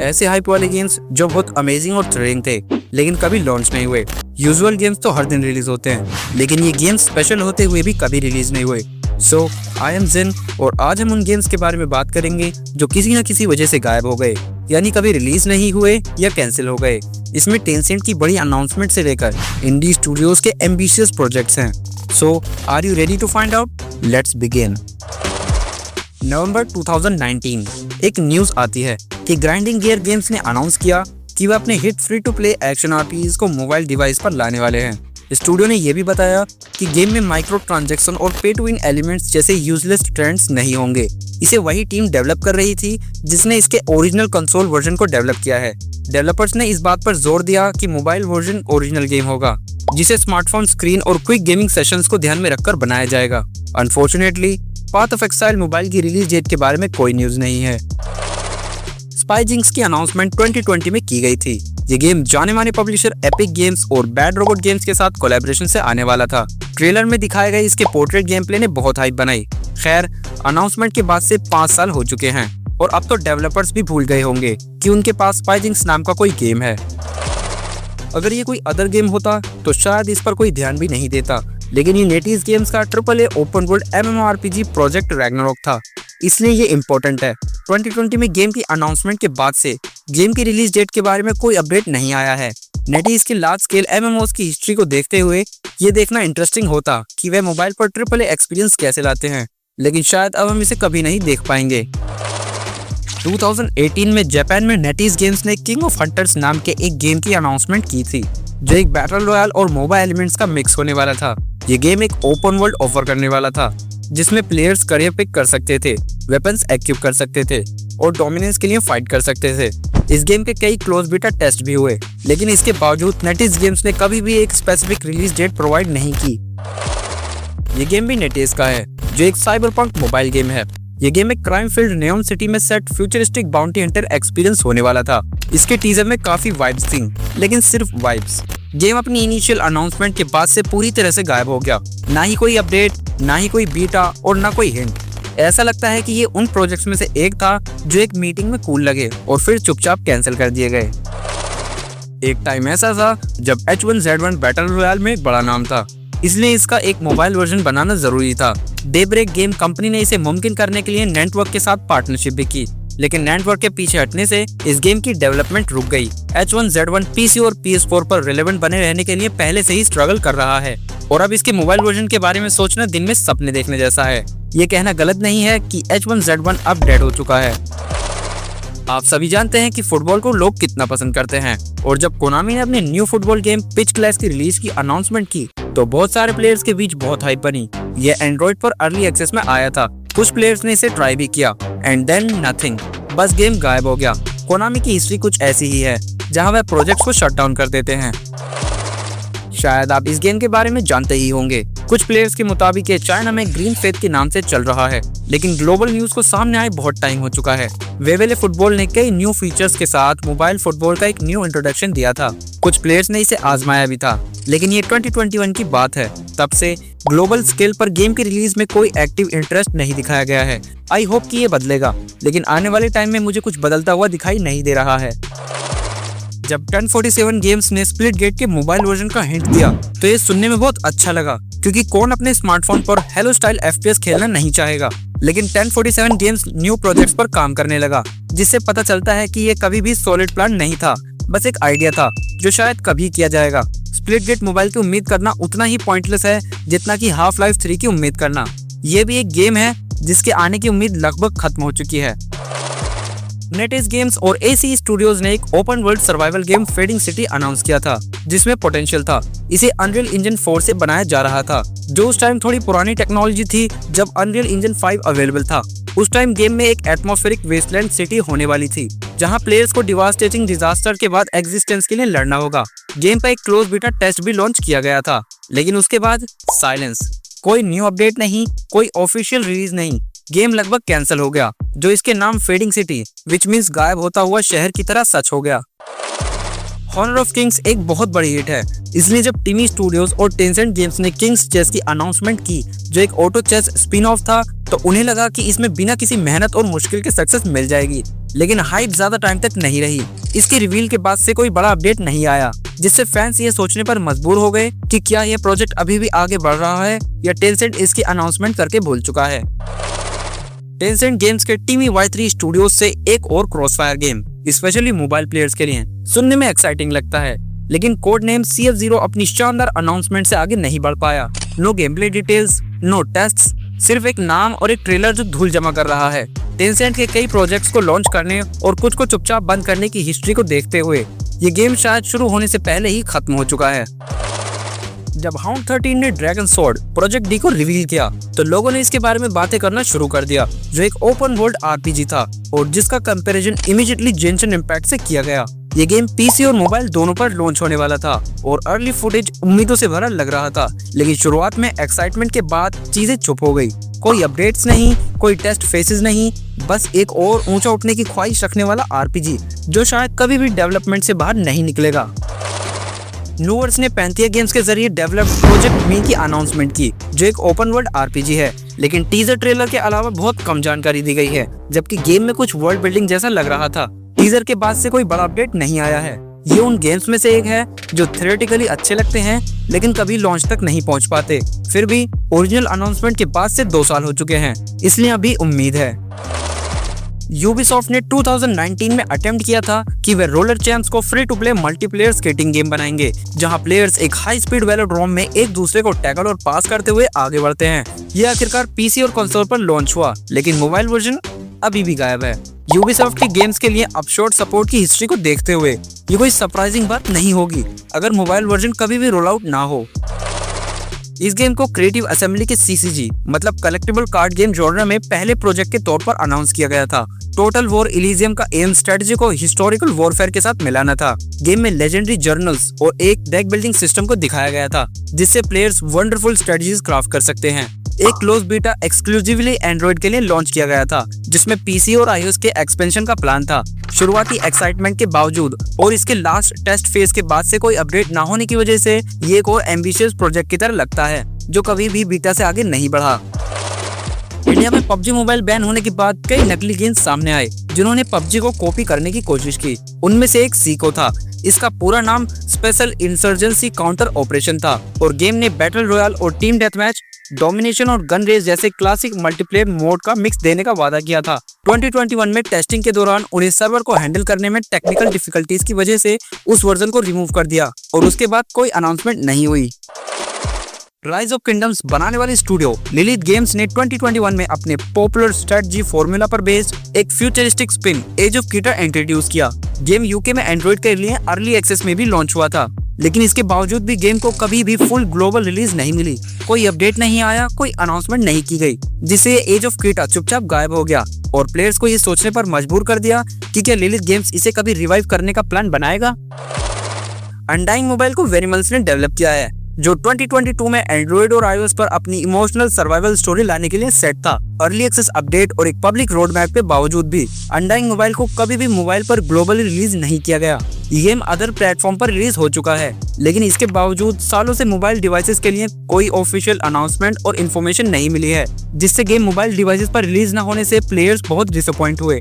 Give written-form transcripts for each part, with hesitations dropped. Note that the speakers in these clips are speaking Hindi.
ऐसे हाइप वाले गेम्स जो बहुत अमेजिंग और थ्रिलिंग थे लेकिन कभी लॉन्च नहीं हुए। यूजुअल गेम्स तो हर दिन रिलीज होते हैं लेकिन ये गेम्स स्पेशल होते हुए भी कभी रिलीज नहीं हुए। सो आई एम जिन और आज हम उन गेम्स के बारे में बात करेंगे जो किसी न किसी वजह से गायब हो गए, यानी कभी रिलीज नहीं हुए या कैंसिल हो गए। इसमें टेंसेंट की बड़ी अनाउंसमेंट से लेकर इंडी स्टूडियोज के एम्बिशियस प्रोजेक्ट्स हैं। So are you ready to find out? Let's begin. नवंबर 2019 एक न्यूज आती है कि ग्राइंडिंग गियर गेम्स ने अनाउंस किया कि वह अपने hit free to play action RPGs को मोबाइल डिवाइस पर लाने वाले हैं। स्टूडियो ने यह भी बताया कि गेम में माइक्रो ट्रांजैक्शन और पे टू विन एलिमेंट्स जैसे यूजलेस ट्रेंड्स नहीं होंगे। इसे वही टीम डेवलप कर रही थी जिसने इसके ओरिजिनल कंसोल वर्जन को डेवलप किया है। डेवलपर्स ने इस बात पर जोर दिया कि मोबाइल वर्जन ओरिजिनल गेम होगा जिसे स्मार्टफोन स्क्रीन और क्विक गेमिंग सेशंस को ध्यान में रखकर बनाया जाएगा। Unfortunately Path of Exile mobile की रिलीज डेट के बारे में कोई न्यूज नहीं है। स्पाइजिंक्स की अनाउंसमेंट 2020 में की गई थी। ये गेम जाने माने पब्लिशर एपिक गेम्स और बैड रोबोट गेम्स के साथ कोलैबोरेशन से आने वाला था। ट्रेलर में दिखाए गए इसके पोर्ट्रेट गेम प्ले ने बहुत हाइप बनाई। खैर, अनाउंसमेंट के बाद से 5 साल हो चुके हैं और अब तो डेवलपर्स भी भूल गए होंगे कि उनके पास स्पाइजिंक्स नाम का कोई गेम है। अगर ये कोई अदर गेम होता तो शायद इस पर कोई ध्यान भी नहीं देता, लेकिन ये नेटीज गेम्स का AAA open world MMORPG project Ragnarok था, इसलिए ये इम्पोर्टेंट है। 2020 में गेम की अनाउंसमेंट के बाद से गेम की रिलीज डेट के बारे में कोई अपडेट नहीं आया है। नेटीज की लार्ज स्केल MMOs की हिस्ट्री को देखते हुए ये देखना इंटरेस्टिंग होता कि वे मोबाइल पर AAA एक्सपीरियंस कैसे लाते हैं, लेकिन शायद अब हम इसे कभी नहीं देख पाएंगे। 2018 में जापान में नेटीज गेम्स ने किंग ऑफ हंटर्स नाम के एक गेम की अनाउंसमेंट की थी जो एक बैटल रॉयल और मोबाइल एलिमेंट्स का मिक्स होने वाला था। ये गेम एक ओपन वर्ल्ड ऑफर करने वाला था जिसमें प्लेयर्स करियर पिक कर सकते थे, वेपन्स एक्विप कर सकते थे और डोमिनेंस के लिए फाइट कर सकते थे। इस गेम के कई क्लोज बीटा टेस्ट भी हुए, लेकिन इसके बावजूद नेटीज गेम्स ने कभी भी एक स्पेसिफिक रिलीज डेट प्रोवाइड नहीं की। ये गेम भी नेटीज का है जो एक साइबरपंक मोबाइल गेम है। ये गेम एक क्राइम फील्ड नेओन सिटी में set futuristic bounty Hunter experience होने वाला था। इसके टीजर में काफी वाइब्स थी, लेकिन सिर्फ वाइब्स। गेम अपनी इनिशियल अनाउंसमेंट के बाद से पूरी तरह से गायब हो गया। ना ही कोई अपडेट, ना ही कोई बीटा और ना कोई हिंट। ऐसा लगता है कि ये उन प्रोजेक्ट्स में से एक था जो एक मीटिंग में कूल लगे और फिर चुपचाप कैंसिल कर दिए गए। एक टाइम ऐसा था जब H1Z1 बैटल रॉयल में एक बड़ा नाम था, इसलिए इसका एक मोबाइल वर्जन बनाना जरूरी था। डेब्रेक गेम कंपनी ने इसे मुमकिन करने के लिए नेटवर्क के साथ पार्टनरशिप भी की, लेकिन नेटवर्क के पीछे हटने से इस गेम की डेवलपमेंट रुक गई। H1Z1 PC और PS4 पर रिलेवेंट बने रहने के लिए पहले से ही स्ट्रगल कर रहा है और अब इसके मोबाइल वर्जन के बारे में सोचना दिन में सपने देखने जैसा है। ये कहना गलत नहीं है कि H1Z1 अब डेड हो चुका है। आप सभी जानते हैं कि फुटबॉल को लोग कितना पसंद करते हैं और जब कोनामी ने अपने new football game pitch clash की रिलीज की अनाउंसमेंट की तो बहुत सारे प्लेयर्स के बीच बहुत हाइप बनी। ये एंड्रॉइड पर अर्ली एक्सेस में आया था, कुछ प्लेयर्स ने इसे ट्राई भी किया एंड देन नथिंग, बस गेम गायब हो गया। कोनामी की हिस्ट्री कुछ ऐसी ही है जहां वह प्रोजेक्ट्स को शट डाउन कर देते हैं। शायद आप इस गेम के बारे में जानते ही होंगे। कुछ प्लेयर्स के मुताबिक ये चाइना में ग्रीन फेथ के नाम से चल रहा है, लेकिन ग्लोबल न्यूज को सामने आए बहुत टाइम हो चुका है। वेवेले फुटबॉल ने कई न्यू फीचर्स के साथ मोबाइल फुटबॉल का एक न्यू इंट्रोडक्शन दिया था। कुछ प्लेयर्स ने इसे आजमाया भी था, लेकिन ये 2021 की बात है। तब से ग्लोबल स्केल पर गेम की रिलीज में कोई एक्टिव इंटरेस्ट नहीं दिखाया गया है। आई होप कि ये बदलेगा, लेकिन आने वाले टाइम में मुझे कुछ बदलता हुआ दिखाई नहीं दे रहा है। जब 1047 गेम्स ने स्प्लिट गेट के मोबाइल वर्जन का हिंट दिया तो ये सुनने में बहुत अच्छा लगा, क्योंकि कौन अपने स्मार्टफोन पर हेलो स्टाइल FPS खेलना नहीं चाहेगा। लेकिन 1047 गेम्स न्यू प्रोजेक्ट्स पर काम करने लगा, जिससे पता चलता है कि ये कभी भी सॉलिड प्लान नहीं था, बस एक आइडिया था जो शायद कभी किया जाएगा। स्प्लिट गेट मोबाइल की उम्मीद करना उतना ही पॉइंटलेस है जितना कि हाफ लाइफ 3 की उम्मीद करना। ये भी एक गेम है जिसके आने की उम्मीद लगभग खत्म हो चुकी है। नेटीज गेम्स और AC स्टूडियोज ने एक open world survival game fading city announce किया था जिसमें पोटेंशियल था। इसे अनरियल इंजन 4 से बनाया जा रहा था, जो उस टाइम थोड़ी पुरानी टेक्नोलॉजी थी जब अनरियल इंजन 5 अवेलेबल था। उस टाइम गेम में एक एटमॉस्फेरिक वेस्टलैंड सिटी होने वाली थी जहां प्लेयर्स को डिवास्टेटिंग डिजास्टर के बाद एग्जिस्टेंस के लिए लड़ना होगा। गेम पर एक क्लोज बीटा टेस्ट भी लॉन्च किया गया था, लेकिन उसके बाद साइलेंस। कोई न्यू अपडेट नहीं, कोई ऑफिशियल रिलीज नहीं। गेम लगभग कैंसिल हो गया, जो इसके नाम फेडिंग सिटी विच मीन्स गायब होता हुआ शहर की तरह सच हो गया। हॉनर ऑफ किंग्स एक बहुत बड़ी हिट है, इसलिए जब टीमी स्टूडियोज और टेंसेंट गेम्स ने किंग्स चेस की अनाउंसमेंट की, जो एक ऑटो चेस स्पिन ऑफ था, तो उन्हें लगा कि इसमें बिना किसी मेहनत और मुश्किल के सक्सेस मिल जाएगी। लेकिन हाइप ज्यादा टाइम तक नहीं रही। इसके रिवील के बाद से कोई बड़ा अपडेट नहीं आया, जिससे फैंस ये सोचने पर मजबूर हो गए कि क्या यह प्रोजेक्ट अभी भी आगे बढ़ रहा है या टेंसेंट इसकी अनाउंसमेंट करके भूल चुका है। टेंसेंट गेम्स के टीमी Y3 स्टूडियोज से एक और crossfire game specially mobile players के लिए सुनने में एक्साइटिंग लगता है, लेकिन कोड नेम CF0 अपनी शानदार अनाउंसमेंट से आगे नहीं बढ़ पाया। No game play details, no tests, सिर्फ एक नाम और एक ट्रेलर जो धूल जमा कर रहा है। टेंसेंट के कई प्रोजेक्ट्स को लॉन्च करने और कुछ को चुपचाप बंद करने की हिस्ट्री को देखते हुए ये गेम शायद शुरू होने से पहले ही खत्म हो चुका है। जब हाउंड 13 ने ड्रैगन स्वॉर्ड प्रोजेक्ट डी को रिवील किया, तो लोगों ने इसके बारे में बातें करना शुरू कर दिया, जो एक ओपन वर्ल्ड RPG था और जिसका कंपैरिजन इमीडिएटली जेंशन इम्पैक्ट से किया गया। ये गेम PC और मोबाइल दोनों पर लॉन्च होने वाला था और अर्ली फुटेज उम्मीदों से भरा लग रहा था, लेकिन शुरुआत में एक्साइटमेंट के बाद चीजें चुप हो गई। कोई अपडेट्स नहीं, कोई टेस्ट फेसेस नहीं, बस एक और ऊंचा उठने की ख्वाहिश रखने वाला RPG जो शायद कभी भी डेवलपमेंट से बाहर नहीं निकलेगा। न्यूवर्स ने पैंथिया गेम्स के जरिए डेवलप्ड प्रोजेक्ट मी की अनाउंसमेंट की, जो एक ओपन वर्ल्ड RPG है, लेकिन टीजर ट्रेलर के अलावा बहुत कम जानकारी दी गई है, जबकि गेम में कुछ वर्ल्ड बिल्डिंग जैसा लग रहा था। टीजर के बाद से कोई बड़ा अपडेट नहीं आया है। ये उन गेम्स में से एक है जो थियोरेटिकली अच्छे लगते हैं, लेकिन कभी लॉन्च तक नहीं पहुंच पाते। फिर भी ओरिजिनल अनाउंसमेंट के बाद से 2 साल हो चुके हैं, इसलिए अभी उम्मीद है। यूबीसॉफ्ट ने 2019 में अटेम्प्ट किया था कि वे रोलर चैम्प्स को free to play multiplayer skating game बनाएंगे, जहां प्लेयर्स एक हाई स्पीड वेलोड्रोम में एक दूसरे को टैकल और पास करते हुए आगे बढ़ते हैं। यह आखिरकार PC और कंसोल पर लॉन्च हुआ, लेकिन मोबाइल वर्जन अभी भी गायब है। यूबीसॉफ्ट के गेम्स के लिए अपशॉट सपोर्ट की हिस्ट्री को देखते हुए ये कोई सरप्राइजिंग बात नहीं होगी अगर मोबाइल वर्जन कभी भी रोल आउट ना हो। इस गेम को क्रिएटिव असेंबली के CCG मतलब कलेक्टिबल कार्ड गेम जॉनर में पहले प्रोजेक्ट के तौर पर अनाउंस किया गया था। टोटल वॉर इलीजियम का एम स्ट्रेटजी को हिस्टोरिकल वॉरफेयर के साथ मिलाना था। गेम में लेजेंडरी जर्नल्स और एक डेक बिल्डिंग सिस्टम को दिखाया गया था, जिससे प्लेयर्स वंडरफुल स्ट्रेटजीज क्राफ्ट कर सकते हैं। एक क्लोज बीटा एक्सक्लूसिवली एंड्रॉइड के लिए लॉन्च किया गया था, जिसमें PC और iOS के एक्सपेंशन का प्लान था। शुरुआती एक्साइटमेंट के बावजूद और इसके लास्ट टेस्ट फेज के बाद से कोई अपडेट ना होने की वजह से ये एक और एम्बिशियस प्रोजेक्ट की तरह लगता है, जो कभी भी बीटा से आगे नहीं बढ़ा। इंडिया में PUBG मोबाइल बैन होने के बाद कई नकली गेम्स सामने आए, जिन्होंने PUBG को कॉपी करने की कोशिश की। उनमें से एक सीको था। इसका पूरा नाम स्पेशल इंसर्जेंसी काउंटर ऑपरेशन था और गेम ने बैटल रॉयल और टीम डेथमैच, डोमिनेशन और गन रेस जैसे क्लासिक मल्टीप्लेयर मोड का मिक्स देने का वादा किया था। 2021 में टेस्टिंग के दौरान उन्हें सर्वर को हैंडल करने में टेक्निकल डिफिकल्टीज की वजह से उस वर्जन को रिमूव कर दिया और उसके बाद कोई अनाउंसमेंट नहीं हुई। राइज ऑफ किंगडम्स बनाने वाली स्टूडियो लिलिथ गेम्स ने 2021 में अपने पॉपुलर स्ट्रेटजी फॉर्मूला पर बेस्ड एक फ्यूचरिस्टिक स्पिन एज ऑफ कीटर इंट्रोड्यूस किया। गेम UK में एंड्रॉइड के लिए अर्ली एक्सेस में भी लॉन्च हुआ था, लेकिन इसके बावजूद भी गेम को कभी भी फुल ग्लोबल रिलीज नहीं मिली। कोई अपडेट नहीं आया, कोई अनाउंसमेंट नहीं की गई, जिससे एज ऑफ कीटा चुपचाप गायब हो गया और प्लेयर्स को ये सोचने पर मजबूर कर दिया कि क्या लिलिथ गेम्स इसे कभी रिवाइव करने का प्लान बनाएगा। अनडाइंग मोबाइल को वेरिमल्स ने डेवलप किया है, जो 2022 में एंड्रॉइड और iOS पर अपनी इमोशनल सर्वाइवल स्टोरी लाने के लिए सेट था। अर्ली एक्सेस अपडेट और एक पब्लिक रोड मैप के बावजूद भी अनडाइंग मोबाइल को कभी भी मोबाइल पर ग्लोबली रिलीज नहीं किया गया। ये गेम अदर प्लेटफॉर्म पर रिलीज हो चुका है, लेकिन इसके बावजूद सालों से मोबाइल डिवाइसेस के लिए कोई ऑफिशियल अनाउंसमेंट और इन्फॉर्मेशन नहीं मिली है, जिससे गेम मोबाइल डिवाइसेस पर रिलीज न होने से प्लेयर्स बहुत डिसअपॉइंट हुए।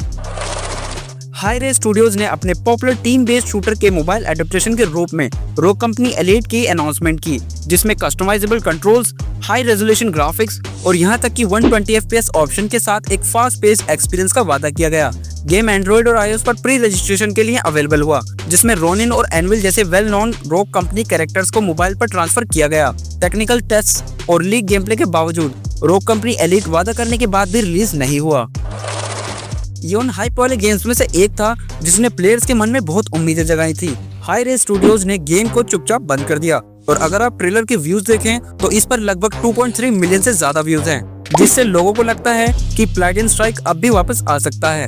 हाई-रे स्टूडियोज ने अपने पॉपुलर टीम बेस्ड शूटर के मोबाइल एडेप्टेशन के रूप में रोग कंपनी एलिट की अनाउंसमेंट की, जिसमें customisable controls, high resolution graphics और यहां तक कि 120 FPS ऑप्शन के साथ एक फास्ट पेस एक्सपीरियंस का वादा किया गया। गेम एंड्रॉइड और iOS पर प्री रजिस्ट्रेशन के लिए अवेलेबल हुआ, जिसमें रोनिन और एनविल जैसे वेल नोन रोग कंपनी कैरेक्टर्स को मोबाइल पर ट्रांसफर किया गया। टेक्निकल टेस्ट और लीक गेम प्ले के बावजूद रोग कंपनी एलिट वादा करने के बाद भी रिलीज नहीं हुआ। ये उन हाइप वाले गेम्स में से एक था जिसने प्लेयर्स के मन में बहुत उम्मीदें जगाई थी। हाई-रे स्टूडियोज ने गेम को चुपचाप बंद कर दिया और अगर आप ट्रेलर के व्यूज देखें तो इस पर लगभग 2.3 मिलियन से ज्यादा व्यूज हैं, जिससे लोगों को लगता है कि प्लैटिनम स्ट्राइक अब भी वापस आ सकता है।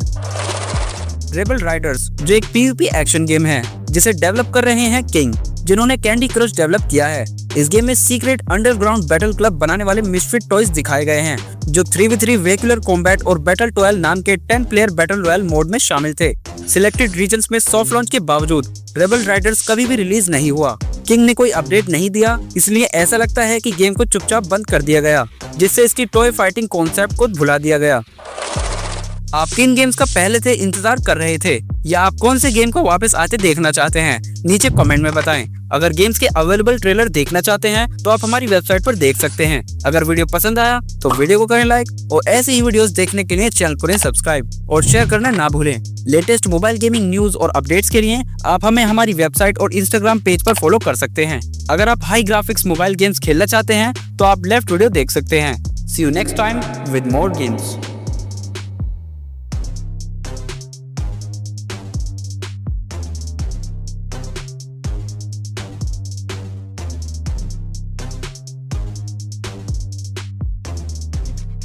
रेबल राइडर्स, जो एक PvP एक्शन गेम है, जिसे डेवलप कर रहे हैं किंग, जिन्होंने कैंडी क्रश डेवलप किया है। इस गेम में सीक्रेट अंडरग्राउंड बैटल क्लब बनाने वाले मिसफिट टॉयज दिखाए गए हैं, जो 3v3 वेहिकुलर कॉम्बैट और बैटल टॉयल नाम के 10 प्लेयर बैटल रॉयल मोड में शामिल थे। सिलेक्टेड रीजन्स में सॉफ्ट लॉन्च के बावजूद रेबल राइडर्स कभी भी रिलीज नहीं हुआ। किंग ने कोई अपडेट नहीं दिया, इसलिए ऐसा लगता है कि गेम को चुपचाप बंद कर दिया गया, जिससे इसकी टॉय फाइटिंग कॉन्सेप्ट को भुला दिया गया। आप किन गेम्स का पहले से इंतजार कर रहे थे या आप कौन से गेम को वापस आते देखना चाहते हैं, नीचे कमेंट में बताएं। अगर गेम्स के अवेलेबल ट्रेलर देखना चाहते हैं तो आप हमारी वेबसाइट पर देख सकते हैं। अगर वीडियो पसंद आया तो वीडियो को करें लाइक और ऐसे ही वीडियोस देखने के लिए चैनल को करें सब्सक्राइब और शेयर करना ना भूलें। लेटेस्ट मोबाइल गेमिंग न्यूज और अपडेट्स के लिए आप हमें हमारी वेबसाइट और इंस्टाग्राम पेज पर फॉलो कर सकते हैं। अगर आप हाई ग्राफिक्स मोबाइल गेम्स खेलना चाहते हैं तो आप लेफ्ट वीडियो देख सकते हैं। See you next time with more games.